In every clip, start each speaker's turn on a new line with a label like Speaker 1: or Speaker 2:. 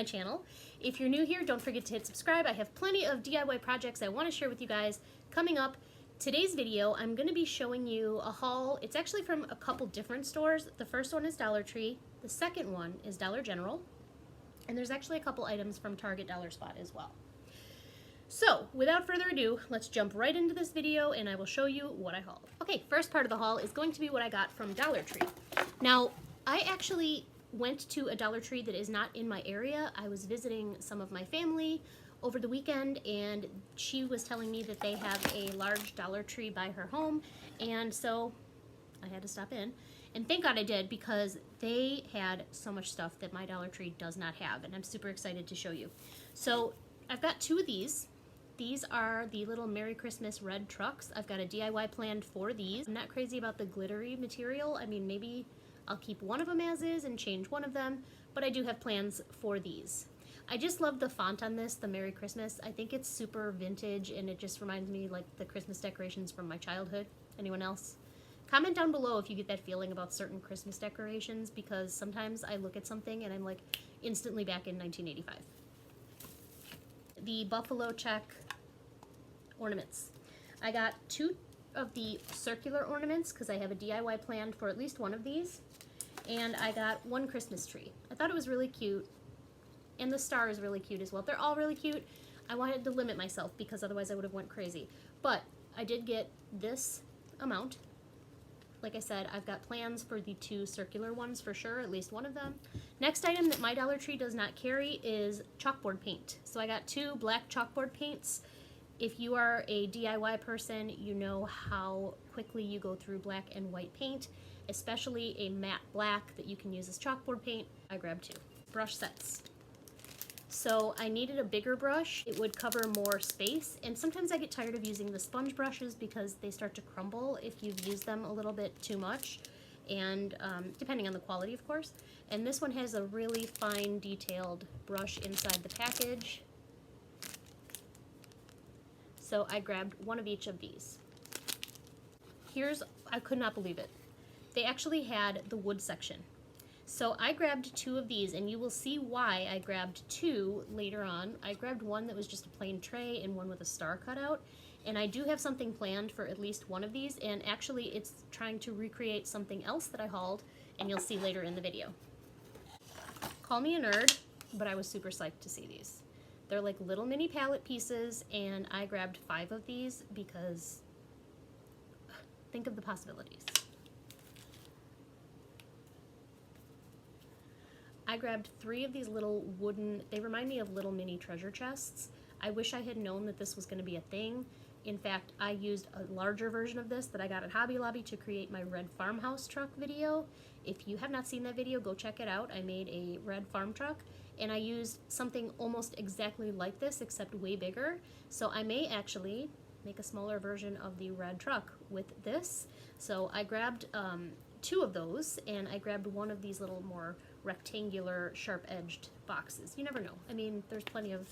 Speaker 1: my channel. If you're new here, don't forget to hit subscribe. I have plenty of DIY projects I want to share with you guys coming up. Today's video, I'm going to be showing you a haul. It's actually from a couple different stores. The first one is Dollar Tree. The second one is Dollar General. And there's actually a couple items from Target Dollar Spot as well. So, without further ado, let's jump right into this video and I will show you what I hauled. Okay, first part of the haul is going to be what I got from Dollar Tree. Now, I actually went to a Dollar Tree that is not in my area. I was visiting some of my family over the weekend and she was telling me that they have a large Dollar Tree by her home, and so I had to stop in. And thank God I did, because they had so much stuff that my Dollar Tree does not have, and I'm super excited to show you. So I've got two of these. These are the little Merry Christmas red trucks. I've got a DIY planned for these. I'm not crazy about the glittery material. I mean, maybe I'll keep one of them as is and change one of them, but I do have plans for these. I just love the font on this, the Merry Christmas. I think it's super vintage and it just reminds me like the Christmas decorations from my childhood. Anyone else? Comment down below if you get that feeling about certain Christmas decorations, because sometimes I look at something and I'm like instantly back in 1985. The buffalo check ornaments. I got two of the circular ornaments because I have a DIY planned for at least one of these, and I got one Christmas tree. I thought it was really cute, and the star is really cute as well. They're all really cute. I wanted to limit myself because otherwise I would have went crazy, but I did get this amount. Like I said, I've got plans for the two circular ones for sure, at least one of them. Next item that my Dollar Tree does not carry is chalkboard paint. So I got two black chalkboard paints. If you are a DIY person, you know how quickly you go through black and white paint, especially a matte black that you can use as chalkboard paint. I grabbed two. Brush sets. So I needed a bigger brush. It would cover more space, and sometimes I get tired of using the sponge brushes because they start to crumble if you've used them a little bit too much, and depending on the quality, of course. And this one has a really fine detailed brush inside the package. So I grabbed one of each of these. I could not believe it. They actually had the wood section. So I grabbed two of these, and you will see why I grabbed two later on. I grabbed one that was just a plain tray and one with a star cut out. And I do have something planned for at least one of these, and actually it's trying to recreate something else that I hauled, and you'll see later in the video. Call me a nerd, but I was super psyched to see these. They're like little mini palette pieces, and I grabbed 5 of these because think of the possibilities. I grabbed 3 of these little wooden, they remind me of little mini treasure chests. I wish I had known that this was going to be a thing. In fact, I used a larger version of this that I got at Hobby Lobby to create my red farmhouse truck video. If you have not seen that video, go check it out. I made a red farm truck, and I used something almost exactly like this, except way bigger. So I may actually make a smaller version of the red truck with this. So I grabbed 2 of those, and I grabbed one of these little more rectangular, sharp-edged boxes. You never know. I mean, there's plenty of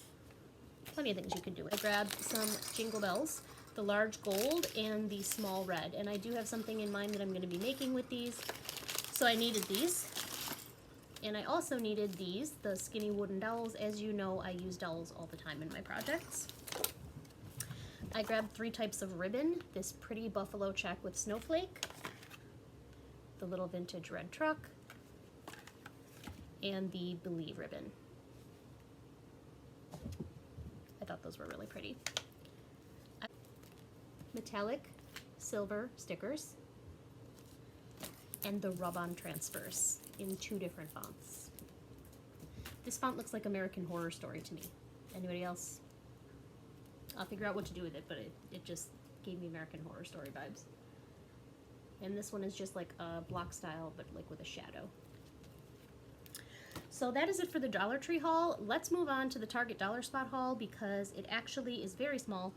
Speaker 1: things you can do. I grabbed some Jingle Bells, the large gold and the small red, and I do have something in mind that I'm going to be making with these. So I needed these, and I also needed these, the skinny wooden dowels. As you know, I use dowels all the time in my projects. I grabbed 3 types of ribbon, this pretty buffalo check with snowflake, the little vintage red truck, and the Believe ribbon. I thought those were really pretty. Metallic silver stickers, and the rub-on transfers in 2 different fonts. This font looks like American Horror Story to me. Anybody else? I'll figure out what to do with it, but it just gave me American Horror Story vibes. And this one is just like a block style, but like with a shadow. So that is it for the Dollar Tree haul. Let's move on to the Target Dollar Spot haul because it actually is very small.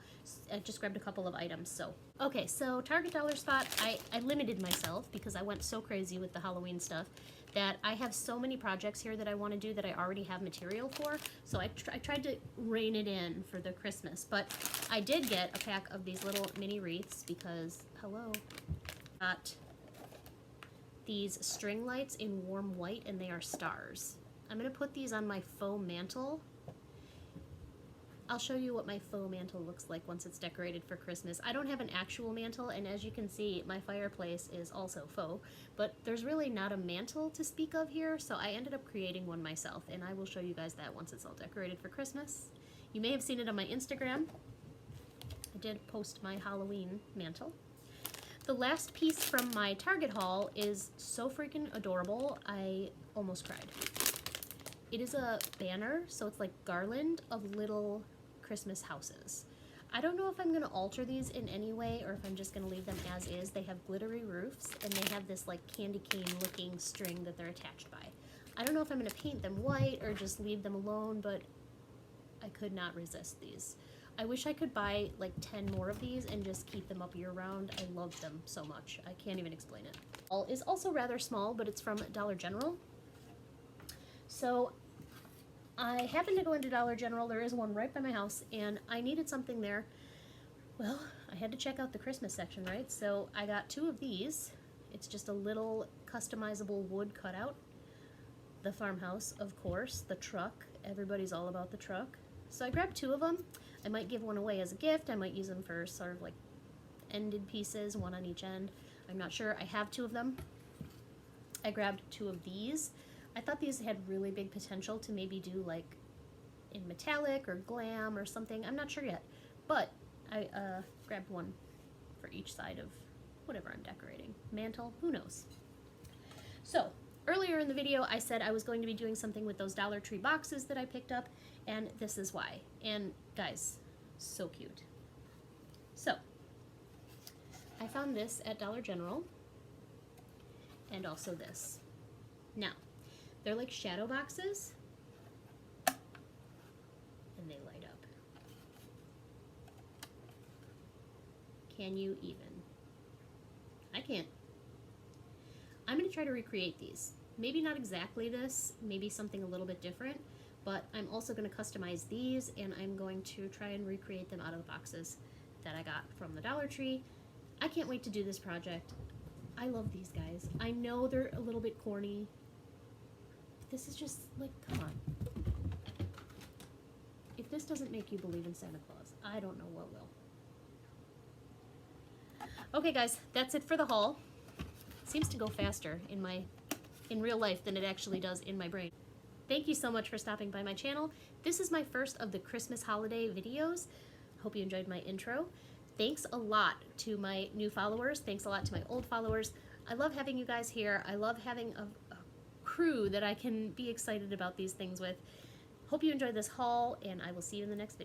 Speaker 1: I just grabbed a couple of items. So okay, so Target Dollar Spot, I limited myself because I went so crazy with the Halloween stuff that I have so many projects here that I want to do that I already have material for. So I tried to rein it in for the Christmas, but I did get a pack of these little mini wreaths because, hello, got these string lights in warm white, and they are stars. I'm going to put these on my faux mantle. I'll show you what my faux mantle looks like once it's decorated for Christmas. I don't have an actual mantle, and as you can see, my fireplace is also faux, but there's really not a mantle to speak of here, so I ended up creating one myself, and I will show you guys that once it's all decorated for Christmas. You may have seen it on my Instagram. I did post my Halloween mantle. The last piece from my Target haul is so freaking adorable, I almost cried. It is a banner, so it's like garland of little Christmas houses. I don't know if I'm going to alter these in any way or if I'm just going to leave them as is. They have glittery roofs and they have this like candy cane looking string that they're attached by. I don't know if I'm going to paint them white or just leave them alone, but I could not resist these. I wish I could buy like 10 more of these and just keep them up year round. I love them so much. I can't even explain it. All is also rather small, but it's from Dollar General. So I happened to go into Dollar General. There is one right by my house, and I needed something there. Well, I had to check out the Christmas section, right? So I got 2 of these. It's just a little customizable wood cutout. The farmhouse, of course. The truck. Everybody's all about the truck. So I grabbed 2 of them. I might give one away as a gift. I might use them for sort of like ended pieces, one on each end. I'm not sure. I have 2 of them. I grabbed 2 of these. I thought these had really big potential to maybe do like in metallic or glam or something. I'm not sure yet, but I grabbed one for each side of whatever I'm decorating. Mantle, who knows? So earlier in the video, I said I was going to be doing something with those Dollar Tree boxes that I picked up, and this is why. And guys, so cute. So I found this at Dollar General, and also this. Now, they're like shadow boxes, and they light up. Can you even? I can't. I'm going to try to recreate these. Maybe not exactly this, maybe something a little bit different, but I'm also going to customize these, and I'm going to try and recreate them out of the boxes that I got from the Dollar Tree. I can't wait to do this project. I love these guys. I know they're a little bit corny. This is just, like, come on. If this doesn't make you believe in Santa Claus, I don't know what will. Okay, guys, that's it for the haul. It seems to go faster in real life than it actually does in my brain. Thank you so much for stopping by my channel. This is my first of the Christmas holiday videos. Hope you enjoyed my intro. Thanks a lot to my new followers. Thanks a lot to my old followers. I love having you guys here. I love having a crew that I can be excited about these things with. Hope you enjoyed this haul, and I will see you in the next video.